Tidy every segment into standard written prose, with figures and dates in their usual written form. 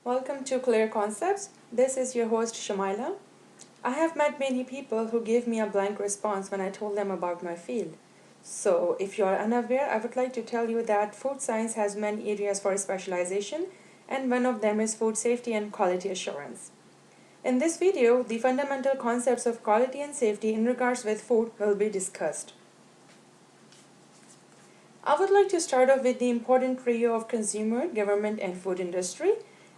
Welcome to Clear Concepts. This is your host Shamaila. I have met many people who gave me a blank response when I told them about my field. So, if you are unaware, I would like to tell you that food science has many areas for specialization, and one of them is food safety and quality assurance. In this video, the fundamental concepts of quality and safety in regards with food will be discussed. I would like to start off with the important trio of consumer, government, and food industry.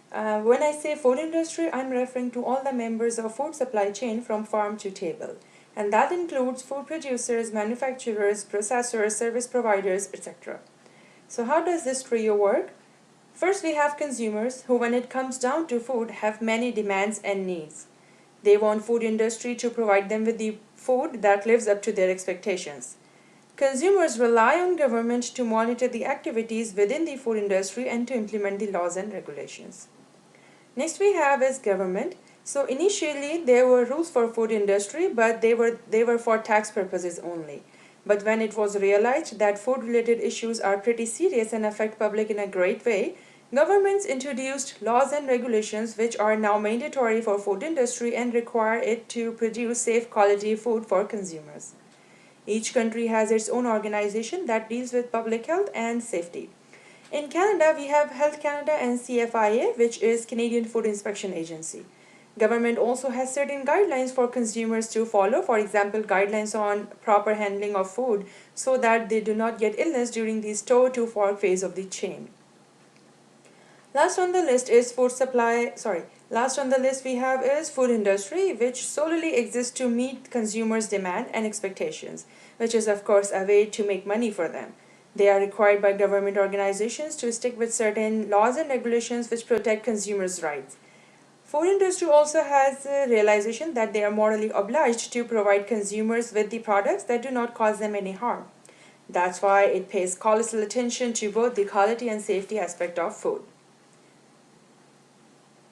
When I say food industry, I'm referring to all the members of food supply chain from farm to table. And that includes food producers, manufacturers, processors, service providers, etc. So how does this trio work? First, we have consumers who, when it comes down to food, have many demands and needs. They want food industry to provide them with the food that lives up to their expectations. Consumers rely on government to monitor the activities within the food industry and to implement the laws and regulations. Next we have is government. So initially there were rules for food industry, but they were for tax purposes only. But when it was realized that food related issues are pretty serious and affect public in a great way, governments introduced laws and regulations which are now mandatory for food industry and require it to produce safe quality food for consumers. Each country has its own organization that deals with public health and safety. In Canada, we have Health Canada and CFIA, which is Canadian Food Inspection Agency. Government also has certain guidelines for consumers to follow, for example, guidelines on proper handling of food so that they do not get illness during the store to fork phase of the chain. Last on the list we have is food industry, which solely exists to meet consumers' demand and expectations, which is of course a way to make money for them. They are required by government organizations to stick with certain laws and regulations which protect consumers' rights. Food industry also has a realization that they are morally obliged to provide consumers with the products that do not cause them any harm. That's why it pays colossal attention to both the quality and safety aspect of food.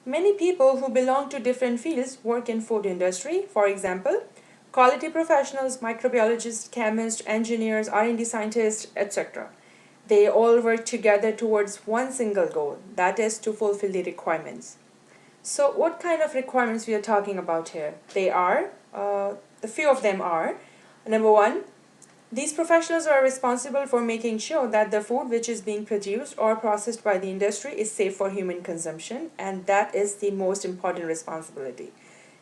Many people who belong to different fields work in food industry. For example, quality professionals, microbiologists, chemists, engineers, R&D scientists, etc. They all work together towards one single goal, that is to fulfill the requirements. So what kind of requirements we are talking about here? The few of them are, number one, these professionals are responsible for making sure that the food which is being produced or processed by the industry is safe for human consumption, and that is the most important responsibility.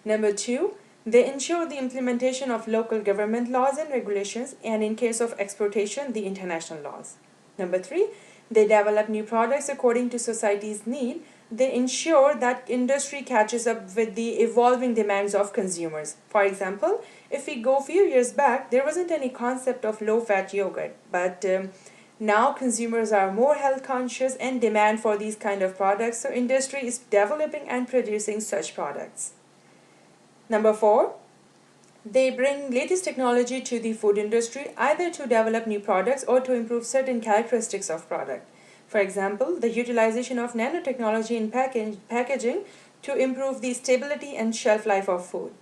Number two, they ensure the implementation of local government laws and regulations, and in case of exportation, the international laws. Number three, they develop new products according to society's need. They ensure that industry catches up with the evolving demands of consumers. For example, if we go a few years back, there wasn't any concept of low-fat yogurt, but now consumers are more health conscious and demand for these kind of products, so industry is developing and producing such products. Number four, they bring latest technology to the food industry either to develop new products or to improve certain characteristics of product. For example, the utilization of nanotechnology in packaging to improve the stability and shelf life of food.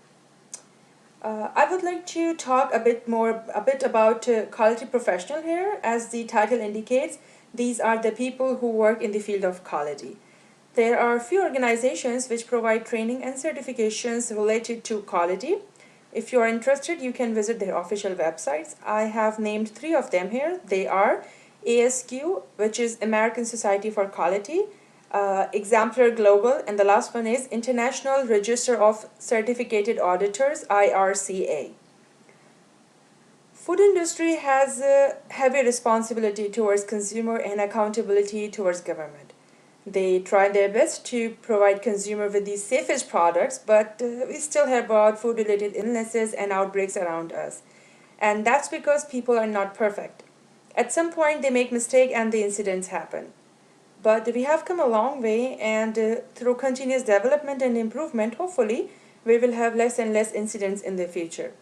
I would like to talk a bit about quality professional here. As the title indicates, these are the people who work in the field of quality. There are few organizations which provide training and certifications related to quality. If you are interested, you can visit their official websites. I have named three of them here. They are ASQ, which is American Society for Quality, Exemplar Global, and the last one is International Register of Certificated Auditors, IRCA. Food industry has a heavy responsibility towards consumer and accountability towards government. They try their best to provide consumer with the safest products, but we still have about food-related illnesses and outbreaks around us. And that's because people are not perfect. At some point, they make mistake and the incidents happen. But we have come a long way, and through continuous development and improvement, hopefully, we will have less and less incidents in the future.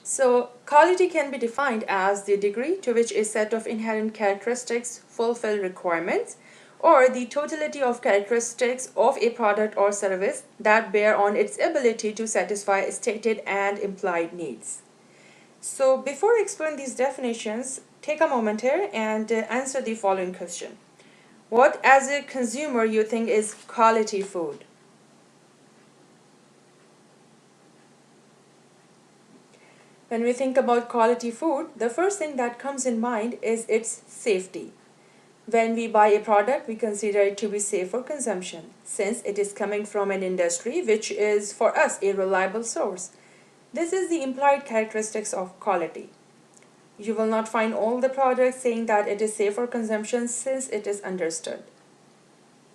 So, quality can be defined as the degree to which a set of inherent characteristics fulfill requirements, or the totality of characteristics of a product or service that bear on its ability to satisfy stated and implied needs. So before I explain these definitions, take a moment here and answer the following question. What, as a consumer, you think is quality food? When we think about quality food, the first thing that comes in mind is its safety. When we buy a product, we consider it to be safe for consumption, since it is coming from an industry which is for us a reliable source. This is the implied characteristics of quality. You will not find all the products saying that it is safe for consumption since it is understood.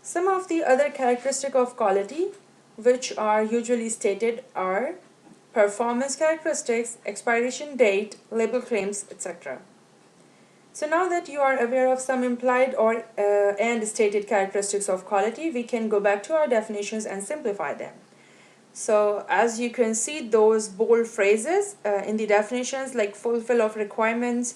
Some of the other characteristics of quality which are usually stated are performance characteristics, expiration date, label claims, etc. So now that you are aware of some implied or and stated characteristics of quality, we can go back to our definitions and simplify them. So as you can see, those bold phrases in the definitions like fulfilling of requirements,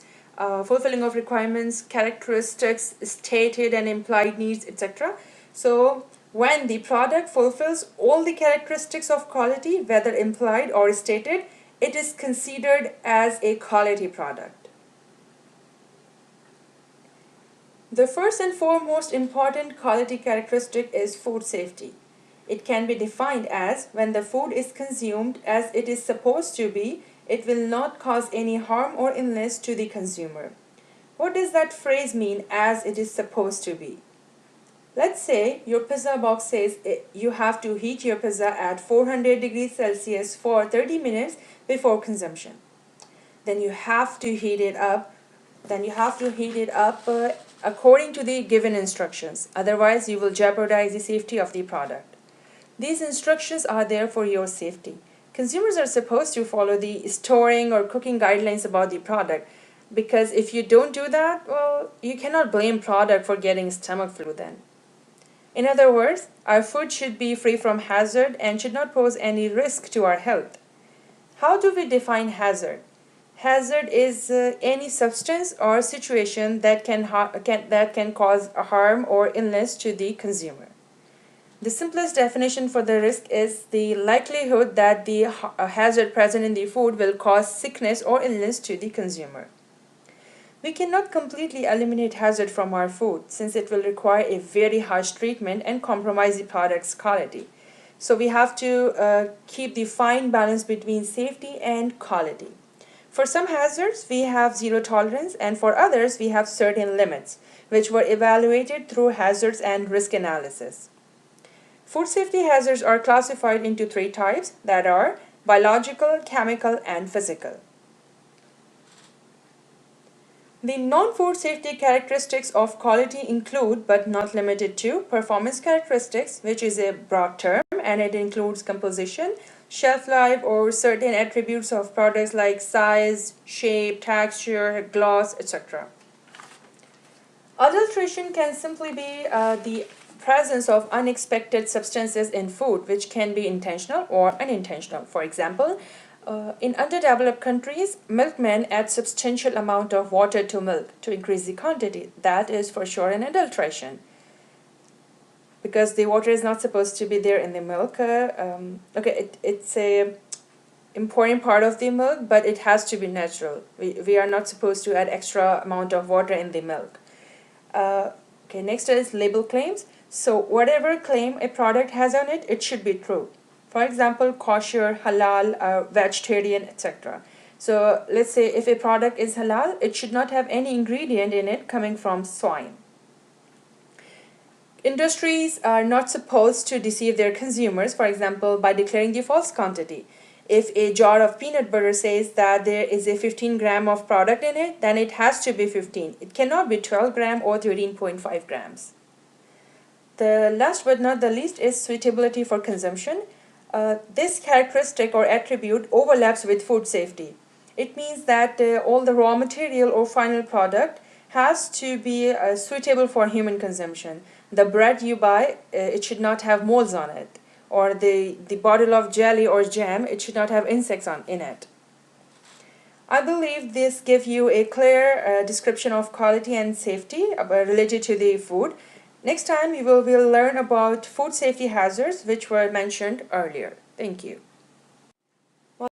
characteristics, stated and implied needs, etc. So when the product fulfills all the characteristics of quality, whether implied or stated, it is considered as a quality product. The first and foremost important quality characteristic is food safety. It can be defined as when the food is consumed as it is supposed to be, it will not cause any harm or illness to the consumer. What does that phrase mean, as it is supposed to be? Let's say your pizza box says you have to heat your pizza at 400 degrees Celsius for 30 minutes before consumption. Then you have to heat it up. According to the given instructions. Otherwise, you will jeopardize the safety of the product. These instructions are there for your safety. Consumers are supposed to follow the storing or cooking guidelines about the product, because if you don't do that, well, you cannot blame product for getting stomach flu then. In other words, our food should be free from hazard and should not pose any risk to our health. How do we define hazard? Hazard is any substance or situation that can cause harm or illness to the consumer. The simplest definition for the risk is the likelihood that the hazard present in the food will cause sickness or illness to the consumer. We cannot completely eliminate hazard from our food since it will require a very harsh treatment and compromise the product's quality. So we have to keep the fine balance between safety and quality. For some hazards, we have zero tolerance, and for others, we have certain limits, which were evaluated through hazards and risk analysis. Food safety hazards are classified into three types, that are biological, chemical, and physical. The non-food safety characteristics of quality include, but not limited to, performance characteristics, which is a broad term, and it includes composition, shelf life, or certain attributes of products like size, shape, texture, gloss, etc. Adulteration can simply be the presence of unexpected substances in food, which can be intentional or unintentional. For example, in underdeveloped countries, milkmen add substantial amount of water to milk to increase the quantity. That is for sure an adulteration, because the water is not supposed to be there in the milk. It's a important part of the milk, but it has to be natural. We are not supposed to add extra amount of water in the milk. Next is label claims. So whatever claim a product has on it, it should be true. For example, kosher, halal, vegetarian, etc. So let's say if a product is halal, it should not have any ingredient in it coming from swine. Industries are not supposed to deceive their consumers, for example, by declaring the false quantity. If a jar of peanut butter says that there is a 15 gram of product in it, then it has to be 15. It cannot be 12 gram or 13.5 grams. The last but not the least is suitability for consumption. This characteristic or attribute overlaps with food safety. It means that all the raw material or final product has to be suitable for human consumption. The bread you buy, it should not have molds on it. Or the bottle of jelly or jam, it should not have insects in it. I believe this gives you a clear description of quality and safety related to the food. Next time we will learn about food safety hazards which were mentioned earlier. Thank you.